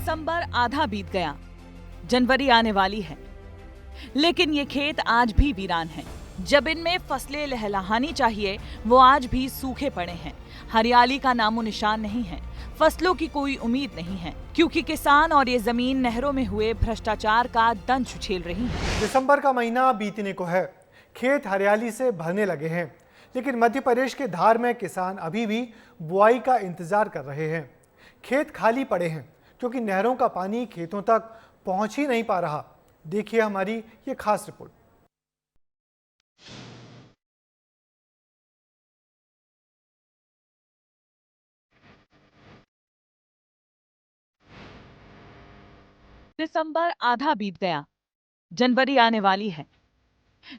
दिसंबर आधा बीत गया, जनवरी आने वाली है, लेकिन ये खेत आज भी वीरान हैं। जब इनमें फसलें लहलहानी चाहिए, वो आज भी सूखे पड़े हैं। हरियाली का नामो निशान नहीं है, फसलों की कोई उम्मीद नहीं है, क्योंकि किसान और ये जमीन नहरों में हुए भ्रष्टाचार का दंश झेल रही है। दिसंबर का महीना बीतने को है, खेत हरियाली से भरने लगे हैं, लेकिन मध्य प्रदेश के धार में किसान अभी भी बुआई का इंतजार कर रहे हैं। खेत खाली पड़े हैं क्योंकि नहरों का पानी खेतों तक पहुंच ही नहीं पा रहा। देखिए हमारी ये खास रिपोर्ट। दिसंबर आधा बीत गया, जनवरी आने वाली है,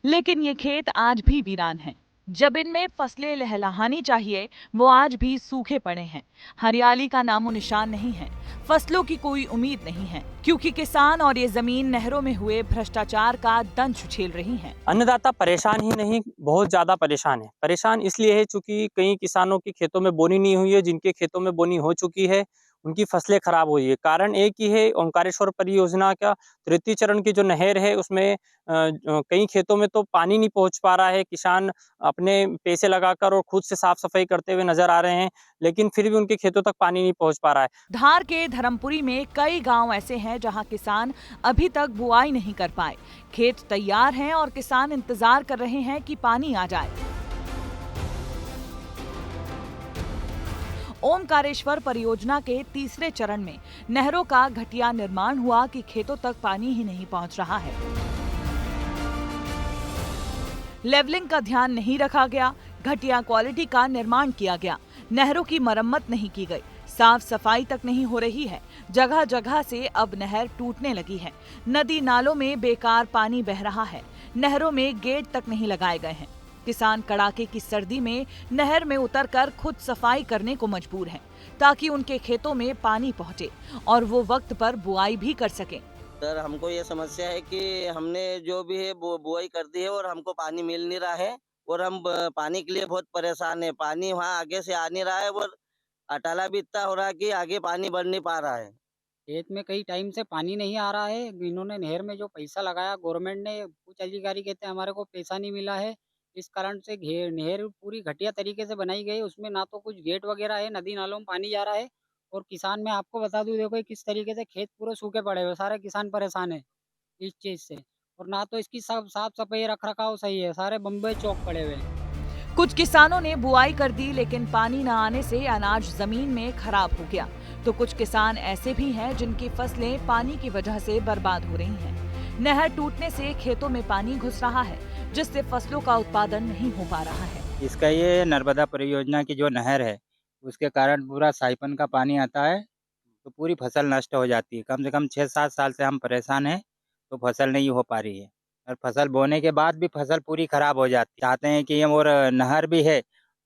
लेकिन ये खेत आज भी वीरान हैं। जब इनमें फसलें लहलहानी चाहिए, वो आज भी सूखे पड़े हैं। हरियाली का नामो निशान नहीं है, फसलों की कोई उम्मीद नहीं है, क्योंकि किसान और ये जमीन नहरों में हुए भ्रष्टाचार का दंश झेल रही हैं। अन्नदाता परेशान ही नहीं, बहुत ज्यादा परेशान है। परेशान इसलिए है चूंकि कई किसानों की खेतों में बोनी नहीं हुई है, जिनके खेतों में बोनी हो चुकी है उनकी फसलें खराब हुई है। कारण एक ही है, ओंकारेश्वर परियोजना का तृतीय चरण की जो नहर है उसमें कई खेतों में तो पानी नहीं पहुंच पा रहा है। किसान अपने पैसे लगाकर और खुद से साफ सफाई करते हुए नजर आ रहे हैं, लेकिन फिर भी उनके खेतों तक पानी नहीं पहुंच पा रहा है। धार के धर्मपुरी में कई गांव ऐसे हैं जहां किसान अभी तक बुआई नहीं कर पाए। खेत तैयार हैं और किसान इंतजार कर रहे हैं कि पानी आ जाए। ओमकारेश्वर परियोजना के तीसरे चरण में नहरों का घटिया निर्माण हुआ कि खेतों तक पानी ही नहीं पहुंच रहा है। लेवलिंग का ध्यान नहीं रखा गया, घटिया क्वालिटी का निर्माण किया गया, नहरों की मरम्मत नहीं की गई, साफ सफाई तक नहीं हो रही है। जगह जगह से अब नहर टूटने लगी है, नदी नालों में बेकार पानी बह रहा है, नहरों में गेट तक नहीं लगाए गए हैं। किसान कड़ाके की सर्दी में नहर में उतरकर खुद सफाई करने को मजबूर हैं, ताकि उनके खेतों में पानी पहुंचे और वो वक्त पर बुआई भी कर सकें। सर, हमको ये समस्या है कि हमने जो भी है बुआई कर दी है और हमको पानी मिल नहीं रहा है और हम पानी के लिए बहुत परेशान है। पानी वहाँ आगे से आ नहीं रहा है और अटाला भी इतना हो रहा है कि आगे पानी बढ़ नहीं पा रहा है। खेत में कई टाइम से पानी नहीं आ रहा है। इन्होंने नहर में जो पैसा लगाया गवर्नमेंट ने, कुछ अधिकारी कहते हैं हमारे को पैसा नहीं मिला है। इस कारण से नहर पूरी घटिया तरीके से बनाई गई है। उसमें ना तो कुछ गेट वगैरह है, नदी नालों में पानी जा रहा है। और किसान, मैं आपको बता दूं, देखो ये किस तरीके से खेत पूरे सूखे पड़े हुए, सारे किसान परेशान है इस चीज से। और ना तो इसकी सब साफ सफाई रख रखाव सही है, सारे बम्बे चौक पड़े हुए हैं। कुछ किसानों ने बुआई कर दी, लेकिन पानी न आने से अनाज जमीन में खराब हो गया। तो कुछ किसान ऐसे भी हैं जिनकी फसलें पानी की वजह से बर्बाद हो रही हैं। नहर टूटने से खेतों में पानी घुस रहा है, जिससे फसलों का उत्पादन नहीं हो पा रहा है। इसका ये नर्मदा परियोजना की जो नहर है, उसके कारण पूरा साइपन का पानी आता है, तो पूरी फसल नष्ट हो जाती है। कम से कम 6-7 साल से हम परेशान हैं, तो फसल नहीं हो पा रही है और फसल बोने के बाद भी फसल पूरी खराब हो जाती है। चाहते हैं कि हम, और नहर भी है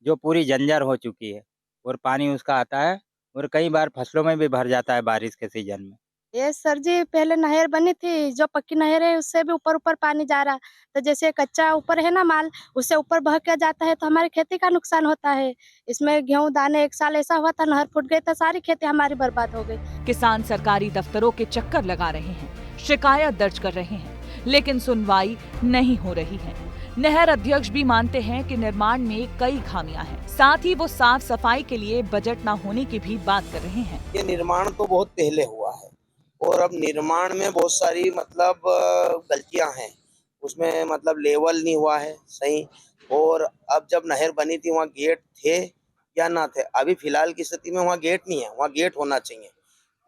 जो पूरी जंजर हो चुकी है और पानी उसका आता है और कई बार फसलों में भी भर जाता है बारिश के सीजन में। ये सर जी, पहले नहर बनी थी, जो पक्की नहर है उससे भी ऊपर ऊपर पानी जा रहा। तो जैसे कच्चा ऊपर है ना माल, उससे ऊपर बह के जाता है तो हमारी खेती का नुकसान होता है। इसमें गेहूं दाने, एक साल ऐसा हुआ था नहर फूट गई तो सारी खेती हमारी बर्बाद हो गई। किसान सरकारी दफ्तरों के चक्कर लगा रहे हैं, शिकायत दर्ज कर रहे हैं, लेकिन सुनवाई नहीं हो रही है। नहर अध्यक्ष भी मानते हैं कि निर्माण में कई खामियां हैं, साथ ही वो साफ सफाई के लिए बजट न होने की भी बात कर रहे हैं। ये निर्माण तो बहुत पहले हुआ है और अब निर्माण में बहुत सारी गलतियां हैं। उसमें लेवल नहीं हुआ है सही। और अब जब नहर बनी थी वहाँ गेट थे या ना थे, अभी फिलहाल की स्थिति में वहाँ गेट नहीं है, वहाँ गेट होना चाहिए।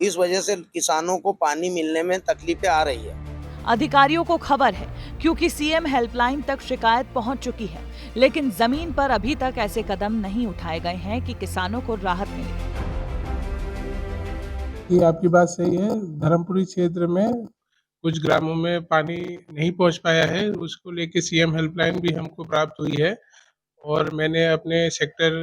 इस वजह से किसानों को पानी मिलने में तकलीफें आ रही है। अधिकारियों को खबर है, क्योंकि सीएम हेल्पलाइन तक शिकायत पहुंच चुकी है, लेकिन जमीन पर अभी तक ऐसे कदम नहीं उठाए गए हैं कि किसानों को राहत मिले। ये आपकी बात सही है। धर्मपुरी क्षेत्र में कुछ ग्रामों में पानी नहीं पहुंच पाया है, उसको लेके सीएम हेल्पलाइन भी हमको प्राप्त हुई है और मैंने अपने सेक्टर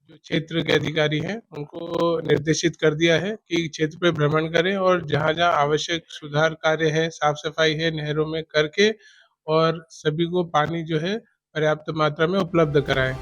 जो क्षेत्र के अधिकारी हैं उनको निर्देशित कर दिया है कि क्षेत्र पे भ्रमण करें और जहां-जहां आवश्यक सुधार कार्य है, साफ सफाई है नहरों में करके और सभी को पानी जो है पर्याप्त मात्रा में उपलब्ध कराएं।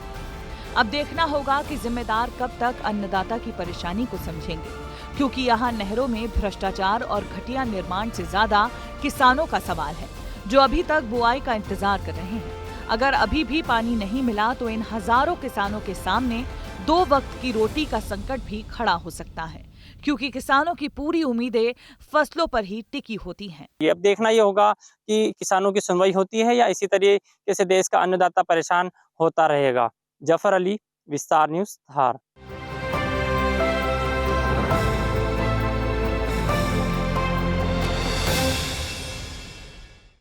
अब देखना होगा कि जिम्मेदार कब तक अन्नदाता की परेशानी को समझेंगे। क्योंकि यहाँ नहरों में भ्रष्टाचार और घटिया निर्माण से ज्यादा किसानों का सवाल है, जो अभी तक बुआई का इंतजार कर रहे हैं। अगर अभी भी पानी नहीं मिला तो इन हजारों किसानों के सामने 2 वक्त की रोटी का संकट भी खड़ा हो सकता है, क्योंकि किसानों की पूरी उम्मीदें फसलों पर ही टिकी होती हैं। ये अब देखना ये होगा कि किसानों की सुनवाई होती है या इसी तरीके से देश का अन्नदाता परेशान होता रहेगा। जफर अली, विस्तार न्यूज़, धार।